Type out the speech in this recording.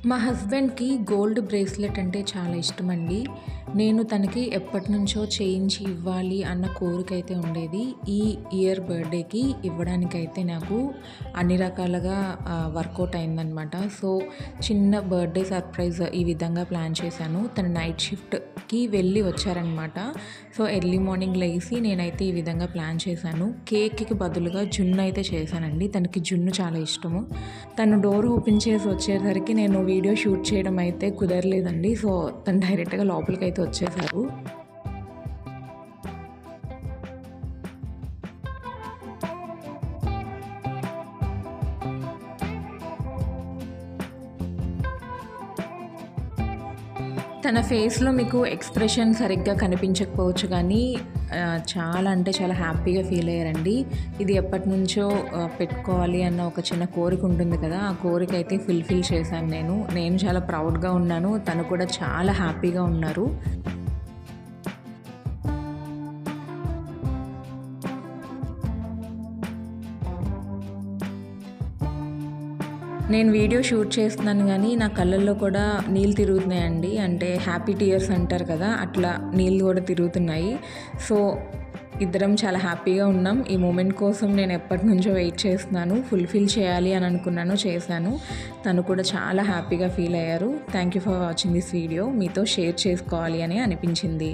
మా హస్బెండ్‌కి gold bracelet అంటే చాలా ఇష్టమండి. నేను తనకి ఎప్పటినుంచో చేయించి ఇవ్వాలి అన్న కోరికైతే ఉండేది. ఈ ఇయర్ బర్త్‌డేకి ఇవ్వడానికైతే నాకు అన్ని రకాలుగా వర్కౌట్ అయిందనమాట. సో, చిన్న బర్త్‌డే సర్ప్రైజ్ ఈ విధంగా ప్లాన్ చేశాను. తను నైట్ షిఫ్ట్‌కి వెళ్ళి వచ్చారనమాట. సో, ఎర్లీ మార్నింగ్ లెగిసి నేనైతే ఈ విధంగా ప్లాన్ చేశాను. కేక్‌కి బదులుగా జున్ను అయితే చేశానండి. తనకి జున్ను చాలా ఇష్టము. తను డోర్ ఓపెన్ చేసి వచ్చేసరికి నేను వీడియో షూట్ చేయడం అయితే కుదరలేదండి. సో, తను డైరెక్ట్‌గా లోపలికైతే వచ్చేసారు. తన ఫేస్‌లో మీకు ఎక్స్‌ప్రెషన్ సరిగ్గా కనిపించకపోవచ్చు కానీ చాలా అంటే చాలా హ్యాపీగా ఫీల్ అయ్యారండి. ఇది ఎప్పటినుంచో పెట్టుకోవాలి అన్న ఒక చిన్న కోరిక ఉంటుంది కదా! ఆ కోరిక అయితే ఫుల్‌ఫిల్ చేశాను నేను. నేను చాలా ప్రౌడ్‌గా ఉన్నాను. తను కూడా చాలా హ్యాపీగా ఉన్నారు. నేను వీడియో షూట్ చేస్తున్నాను గానీ, నా కళ్ళల్లో కూడా నీళ్ళు తిరుగుతున్నాయండి. అంటే హ్యాపీ టీయర్స్ అంటారు కదా! అట్లా నీళ్ళు కూడా తిరుగుతున్నాయి. సో, ఇద్దరం చాలా హ్యాపీగా ఉన్నాం. ఈ మూమెంట్ కోసం నేను ఎప్పటినుంచో వెయిట్ చేస్తున్నాను. ఫుల్‌ఫిల్ చేయాలి అని అనుకున్నాను, చేశాను. తను కూడా చాలా హ్యాపీగా ఫీల్ అయ్యారు. Thank you for watching this video. మీతో షేర్ చేసుకోవాలి అని అనిపించింది.